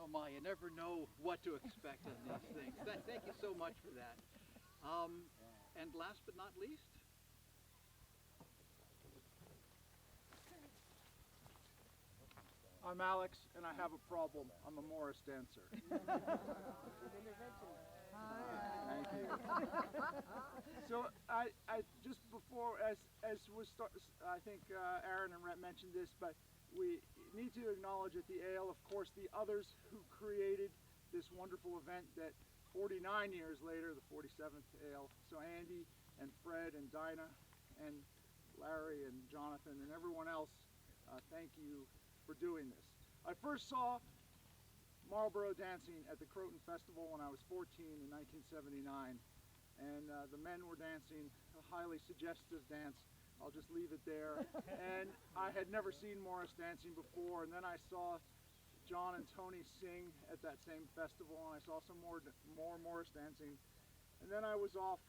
Oh my, you never know what to expect in these things. Thank you so much for that. And last but not least, I'm Alex, and I have a problem. I'm a Morris dancer. Thank you. So I just before, as was I think Aaron and Rhett mentioned this, but we need to acknowledge at the ale, of course, the others who created this wonderful event that 49 years later, the 47th ale. So Andy and Fred and Dinah and Larry and Jonathan and everyone else, thank you for doing this. I first saw Marlboro dancing at the Croton Festival when I was 14 in 1979, and the men were dancing a highly suggestive dance. I'll just leave it there. And I had never seen Morris dancing before, and then I saw John and Tony sing at that same festival, and I saw some more Morris dancing. And then I was off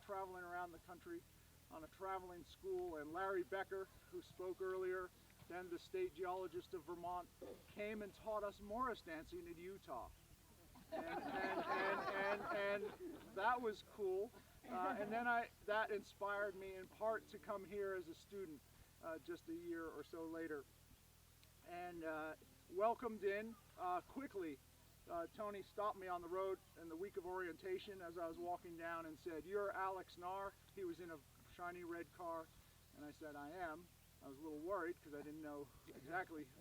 traveling around the country on a traveling school, and Larry Becker, who spoke earlier, then the state geologist of Vermont, came and taught us Morris dancing in Utah. And that was cool. And then that inspired me in part to come here as a student just a year or so later. And welcomed in quickly. Tony stopped me on the road in the week of orientation as I was walking down and said, "You're Alex Narr." He was in a shiny red car, and I said, "I am." I was a little worried because I didn't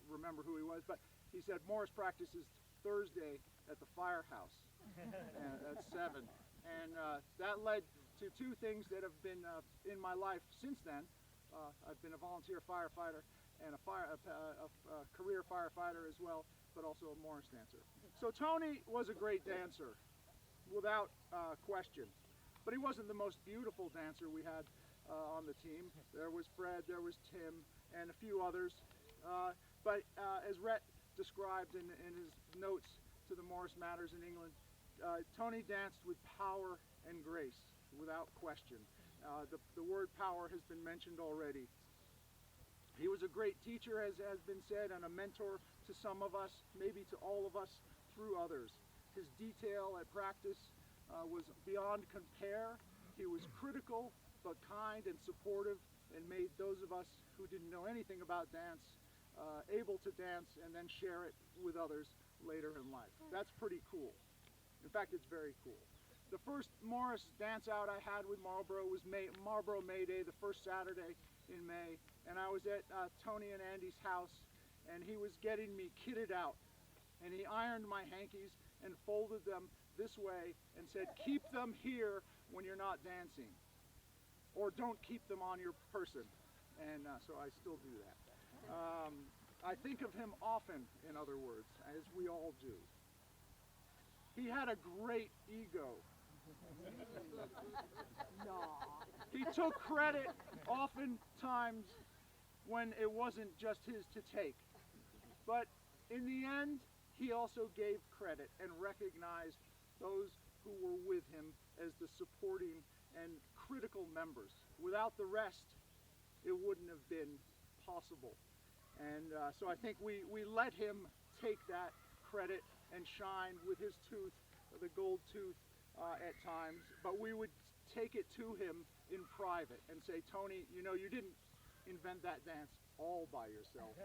remember who he was, but he said, "Morris practices Thursday at the firehouse at 7. And that led to two things that have been in my life since then. I've been a volunteer firefighter and a career firefighter as well, but also a Morris dancer. So Tony was a great dancer, without question. But he wasn't the most beautiful dancer we had on the team. There was Fred, there was Tim, and a few others. But as Rhett described in his notes to the Morris Matters in England, Tony danced with power and grace, without question. The word power has been mentioned already. He was a great teacher, as has been said, and a mentor to some of us, maybe to all of us, through others. His detail at practice was beyond compare. He was critical, but kind and supportive, and made those of us who didn't know anything about dance able to dance and then share it with others later in life. That's pretty cool. In fact, it's very cool. The first Morris dance out I had with Marlboro was Marlboro May Day, the first Saturday in May, and I was at Tony and Andy's house, and he was getting me kitted out, and he ironed my hankies and folded them this way and said, "Keep them here when you're not dancing, or don't keep them on your person." And so I still do that. I think of him often, in other words, as we all do. He had a great ego. He took credit oftentimes when it wasn't just his to take. But in the end, he also gave credit and recognized those who were with him as the supporting and critical members. Without the rest, it wouldn't have been possible. And so I think we let him take that credit and shine with his tooth, the gold tooth, at times, but we would take it to him in private and say, "Tony, you know, you didn't invent that dance all by yourself."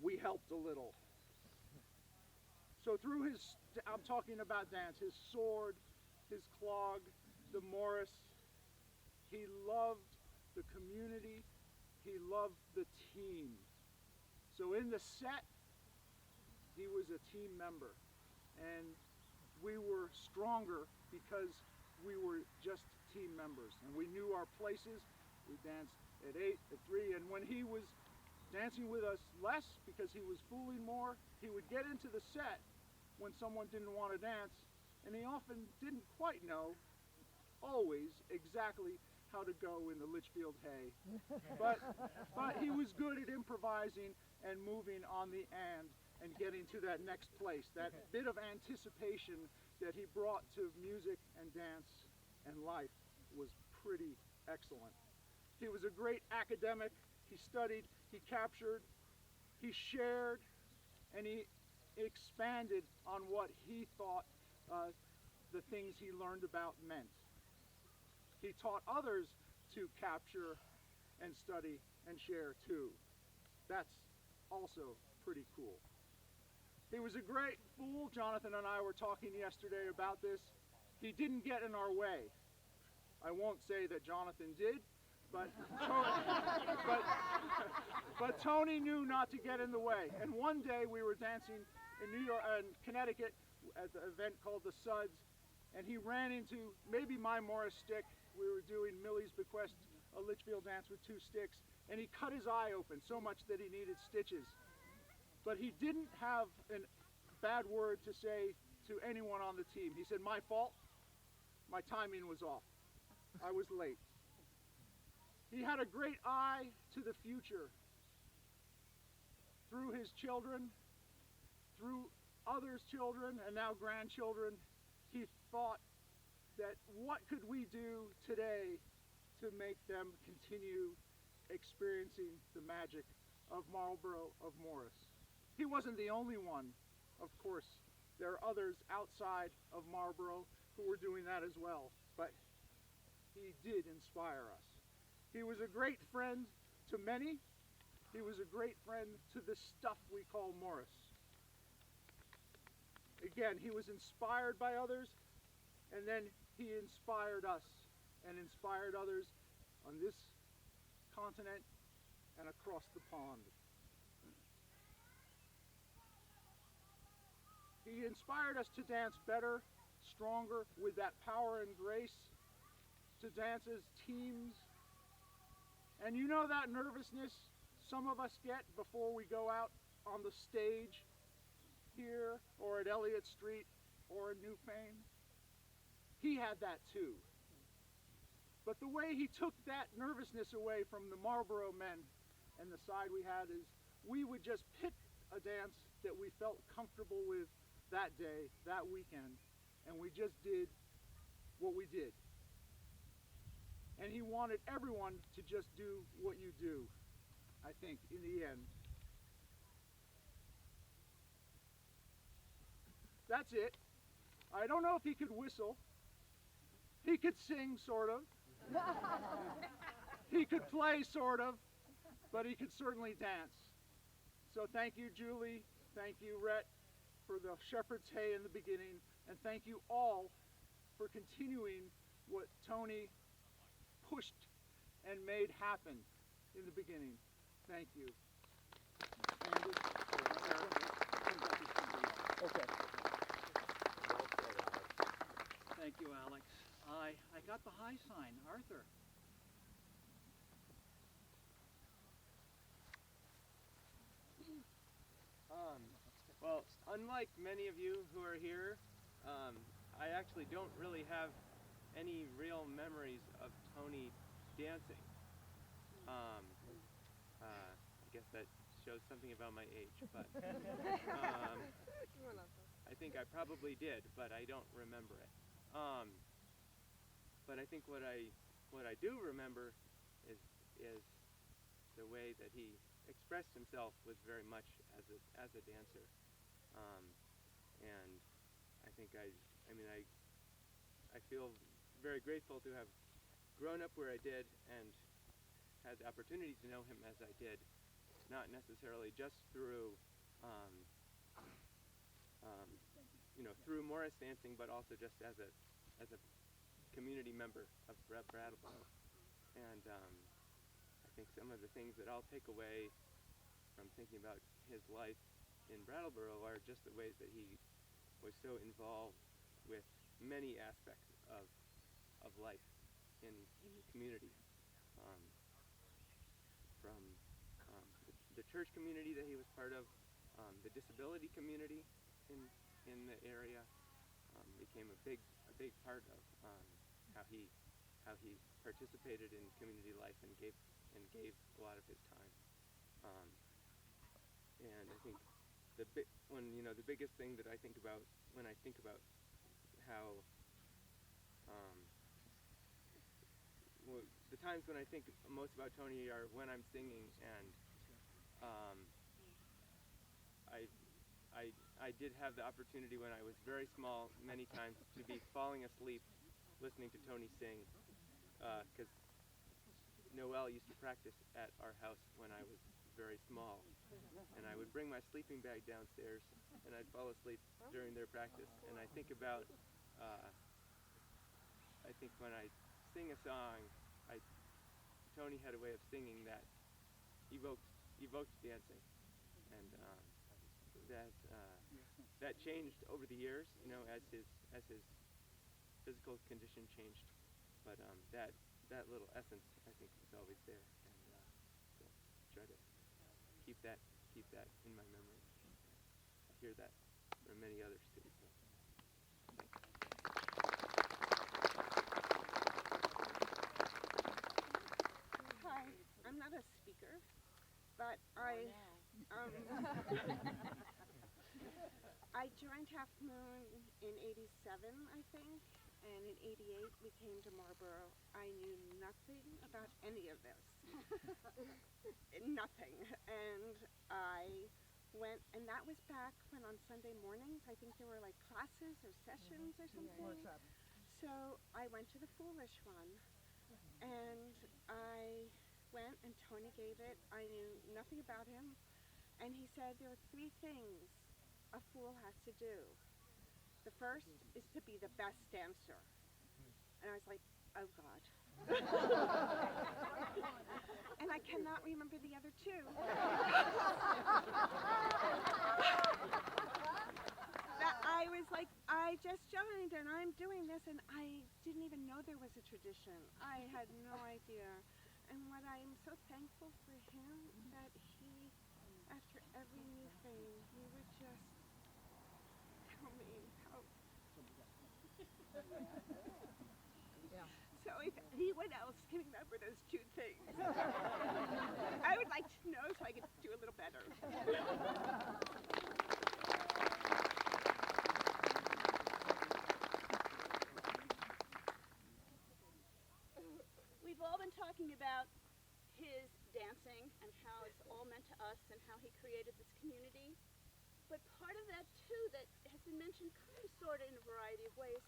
We helped a little. So through his, I'm talking about dance, his sword, his clog, the Morris, he loved the community, he loved the team. So in the set, he was a team member. And we were stronger because we were just team members, and we knew our places. We danced at 8, at 3, and when he was dancing with us less because he was fooling more, he would get into the set when someone didn't want to dance, and he often didn't quite know, always, exactly how to go in the Litchfield hay. But he was good at improvising and moving on the and getting to that next place. That bit of anticipation that he brought to music and dance and life was pretty excellent. He was a great academic. He studied, he captured, He shared and he expanded on what he thought the things he learned about meant. He taught others to capture and study and share too. That's also pretty cool. He was a great fool. Jonathan and I were talking yesterday about this. He didn't get in our way. I won't say that Jonathan did, but Tony knew not to get in the way. And one day we were dancing in Connecticut at the event called the Suds, and he ran into maybe my Morris stick. We were doing Millie's Bequest, a Litchfield dance with 2 sticks, and he cut his eye open so much that he needed stitches. But he didn't have a bad word to say to anyone on the team. He said, "My fault, my timing was off. I was late." He had a great eye to the future. Through his children, through others' children, and now grandchildren, he thought that what could we do today to make them continue experiencing the magic of Marlboro, of Morris. He wasn't the only one, of course. There are others outside of Marlboro who were doing that as well, but he did inspire us. He was a great friend to many. He was a great friend to the stuff we call Morris. Again, he was inspired by others, and then he inspired us and inspired others on this continent and across the pond. He inspired us to dance better, stronger, with that power and grace, to dance as teams. And you know that nervousness some of us get before we go out on the stage here or at Elliott Street or in Newfane? He had that too. But the way he took that nervousness away from the Marlboro men and the side we had is we would just pick a dance that we felt comfortable with that day, that weekend, and we just did what we did. And he wanted everyone to just do what you do, I think, in the end. That's it. I don't know if he could whistle. He could sing, sort of. He could play, sort of, but he could certainly dance. So thank you, Julie. Thank you, Rhett, for the shepherd's hay in the beginning. And thank you all for continuing what Tony pushed and made happen in the beginning. Thank you. Andy? Okay. Thank you, Alex. I got the high sign. Arthur. Well, unlike many of you who are here, I actually don't really have any real memories of Tony dancing. I guess that shows something about my age, but I think I probably did, but I don't remember it. But I think what I do remember is the way that he expressed himself was very much as a dancer, and I think I feel very grateful to have grown up where I did and had the opportunity to know him as I did, not necessarily just through through Morris dancing, but also just as a community member of Brattleboro. And I think some of the things that I'll take away from thinking about his life in Brattleboro are just the ways that he was so involved with many aspects of life in the community, from the church community that he was part of, the disability community in the area became a big part of how he participated in community life and gave a lot of his time. And I think the biggest thing that I think about when I think about how the times when I think most about Tony are when I'm singing and I did have the opportunity when I was very small many times to be falling asleep listening to Tony sing, because Noel used to practice at our house when I was very small, and I would bring my sleeping bag downstairs and I'd fall asleep during their practice. And I think about, I think when I sing a song, Tony had a way of singing that evoked dancing, and that changed over the years, as his physical condition changed. But that little essence, I think, was always there, and so try to keep that in my memory. I hear that from many others too. So. Hi, I'm not a speaker, but I joined Half Moon in '87, I think, and in '88 we came to Marlboro. I knew nothing about any of this, nothing, and I went, and that was back when on Sunday mornings, I think there were like classes or sessions or something. So I went to the Foolish one, and I went, and Tony gave it. I knew nothing about him, and he said there are 3 things a fool has to do. The first is to be the best dancer. And I was like, oh God. And I cannot remember the other 2. That I was like, I just joined and I'm doing this, and I didn't even know there was a tradition. I had no idea. And what I'm so thankful for him, that he, after every new thing, he would just tell me how. So if anyone else can remember those 2 things, I would like to know so I could do a little better. We've all been talking about his dancing and how it's all meant to us and how he created this community. But part of that, too, that has been mentioned kind of sort of in a variety of ways,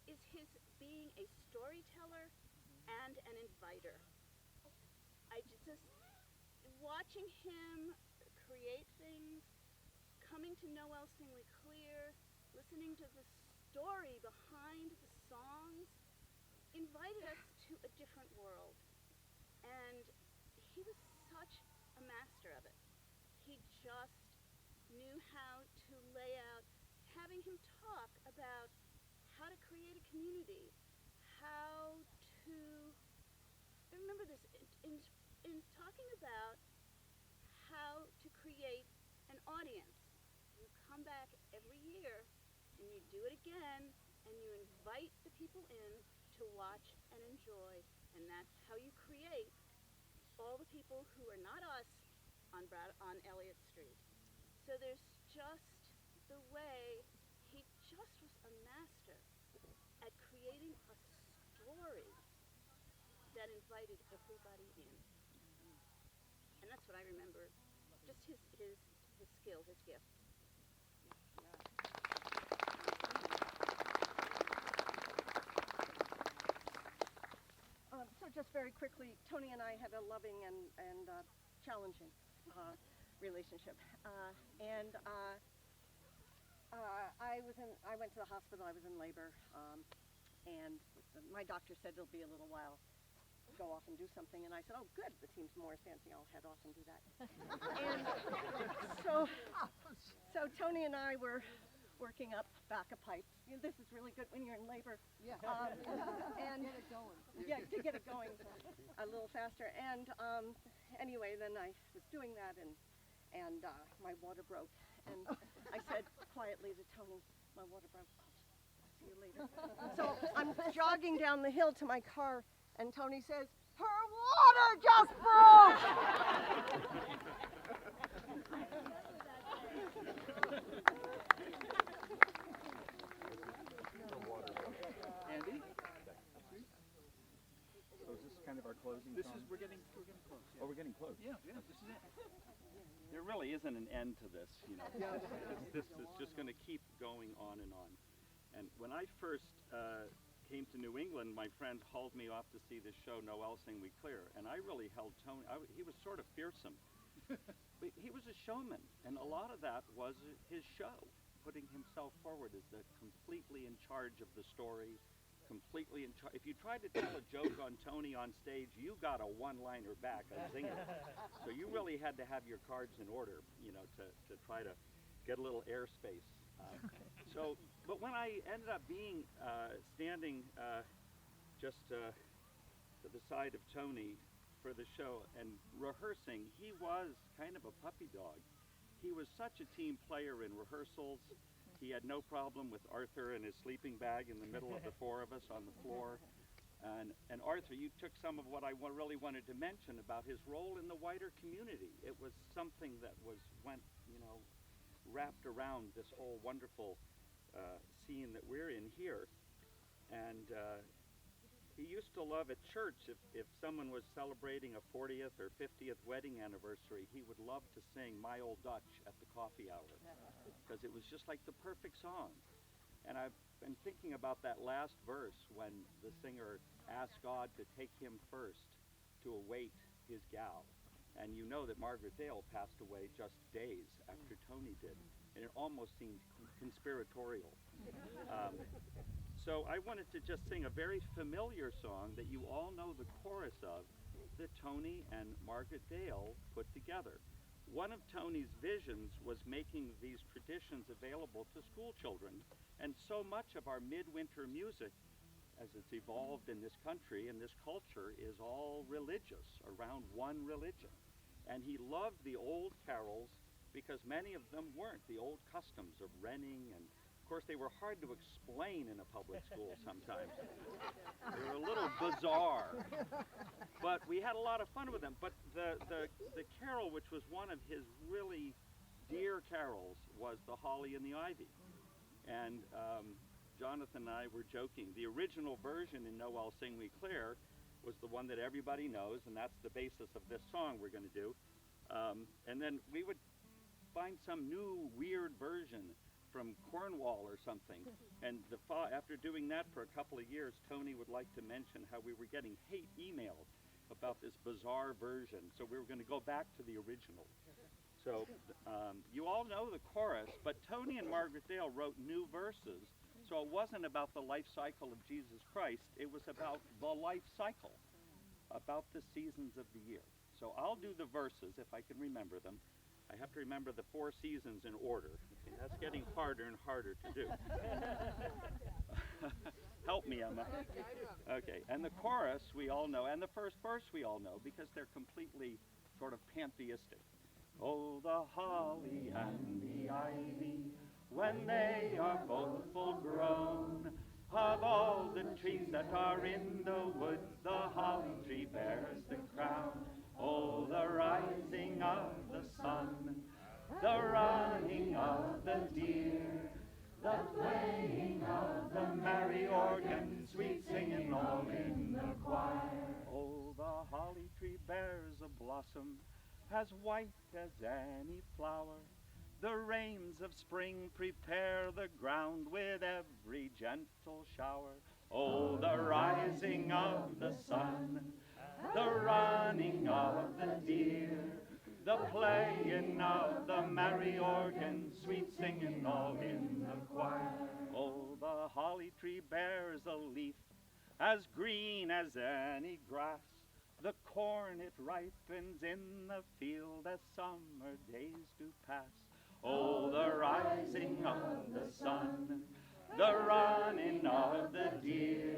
is his being a storyteller and an inviter. I just, watching him create things, coming to Noel Sing We Clear, listening to the story behind the songs, invited us to a different world. And he was such a master of it. He just knew how to lay out, having him talk about how to create a community, how to, remember this, in talking about how to create an audience. You come back every year and you do it again and you invite the people in to watch and enjoy, and that's how you create all the people who are not us on Elliott Street. So there's just the way he just was a master at creating a story that invited everybody in. And that's what I remember, just his skill, his gift. So just very quickly, Tony and I had a loving and challenging relationship. I went to the hospital. I was in labor, and my doctor said it'll be a little while. Go off and do something, and I said, "Oh, good. The team's Morris dancing. I'll head off and do that." And so Tony and I were working up back a pipe. This is really good when you're in labor. Yeah. And get it going. Yeah, to get it going a little faster. And anyway, then I was doing that, and my water broke. And I said quietly to Tony, "My water broke. I'll see you later." So I'm jogging down the hill to my car, and Tony says, "Her water just broke!" Andy? So is this kind of our closing song? We're getting close. Oh, we're getting close. Yeah, this is it. They're really isn't an end to this, you know. This is just going to keep going on and on. And when I first came to New England, my friend hauled me off to see this show, Noel Sing We Clear, and I really held Tony. He was sort of fearsome, but he was a showman, and a lot of that was his show, putting himself forward as the completely in charge of the story, completely in charge. If you tried to tell a joke on Tony on stage, you got a one-liner back, a zinger. So you really had to have your cards in order, you know, to try to get a little airspace. But when I ended up being standing just to the side of Tony for the show and rehearsing, he was kind of a puppy dog. He was such a team player in rehearsals. He had no problem with Arthur and his sleeping bag in the middle of the four of us on the floor. And Arthur, you took some of what I really wanted to mention about his role in the wider community. It was something that went, you know, wrapped around this whole wonderful scene that we're in here. And he used to love at church, if someone was celebrating a 40th or 50th wedding anniversary, he would love to sing My Old Dutch at the coffee hour, because it was just like the perfect song. And I've been thinking about that last verse when the singer asked God to take him first to await his gal. And you know that Margaret Dale passed away just days after Tony did. And it almost seemed conspiratorial. So I wanted to just sing a very familiar song that you all know the chorus of, that Tony and Margaret Dale put together. One of Tony's visions was making these traditions available to school children, and so much of our midwinter music, as it's evolved in this country and this culture, is all religious, around one religion. And he loved the old carols because many of them weren't. The old customs of renning, and of course they were hard to explain in a public school sometimes. They were a little bizarre, but we had a lot of fun with them. But the carol, which was one of his really dear carols, was The Holly and the Ivy. And Jonathan and I were joking. The original version in Noel Sing We Clear was the one that everybody knows, and that's the basis of this song we're going to do. And then we would find some new weird version from Cornwall or something. And after doing that for a couple of years, Tony would like to mention how we were getting hate emails about this bizarre version. So we were going to go back to the original. So you all know the chorus, but Tony and Margaret Dale wrote new verses. So it wasn't about the life cycle of Jesus Christ. It was about the life cycle, about the seasons of the year. So I'll do the verses if I can remember them. I have to remember the 4 seasons in order. Okay, that's getting harder and harder to do. Help me, Emma. Okay, and the chorus we all know, and the first verse we all know, because they're completely sort of pantheistic. Oh, the holly and the ivy, when they are both full grown, of all the trees that are in the woods, the holly tree bears the crown. Oh, the rising of the sun, the running of the deer, the playing of the merry organ, sweet singing all in the choir. Oh, the holly tree bears a blossom as white as any flower. The rains of spring prepare the ground with every gentle shower. Oh, the rising of the sun, the running of the deer, the playing of the merry organ, sweet singing all in the choir. Oh, the holly tree bears a leaf as green as any grass. The corn it ripens in the field as summer days do pass. Oh, the rising of the sun, the running of the deer,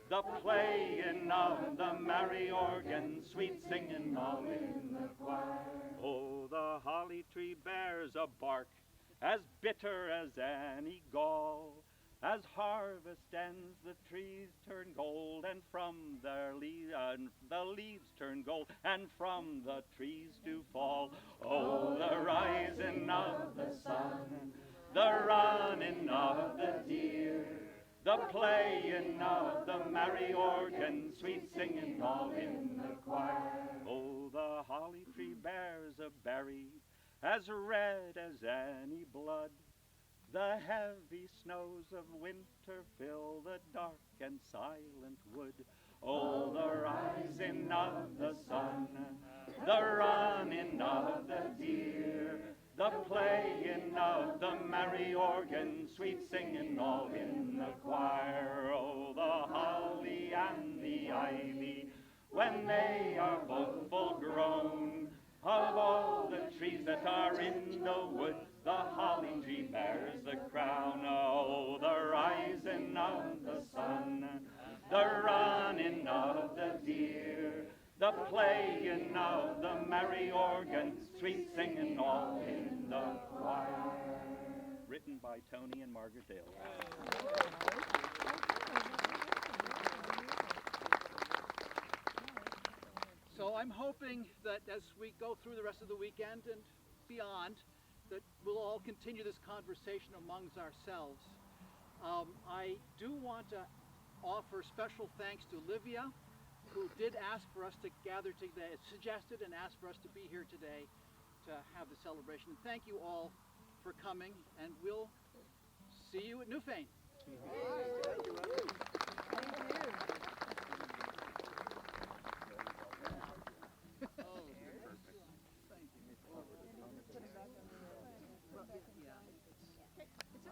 the playing of the merry organ, sweet singing all in the choir. Oh, the holly tree bears a bark as bitter as any gall. As harvest ends, the trees turn gold, and from their the leaves turn gold, and from the trees do fall. Oh, the rising of the sun, the running of the deer, the playing of the merry organ, sweet singing all in the choir. Oh, the holly tree bears a berry as red as any blood. The heavy snows of winter fill the dark and silent wood. Oh, the rising of the sun, the running of the deer, the playing of the merry organ, sweet singing all in the choir. Oh, the holly and the ivy, when they are both full grown, of all the trees that are in the wood, the holly tree bears the crown. Oh, the rising of the sun, the running of the deer, the playing of the merry organ, sweet singing all in the choir. Written by Tony and Margaret Dale. So I'm hoping that as we go through the rest of the weekend and beyond, that we'll all continue this conversation amongst ourselves. I do want to offer special thanks to Livia, who did ask for us to gather today, suggested and asked for us to be here today to have the celebration. Thank you all for coming, and we'll see you at Newfane. Thank you.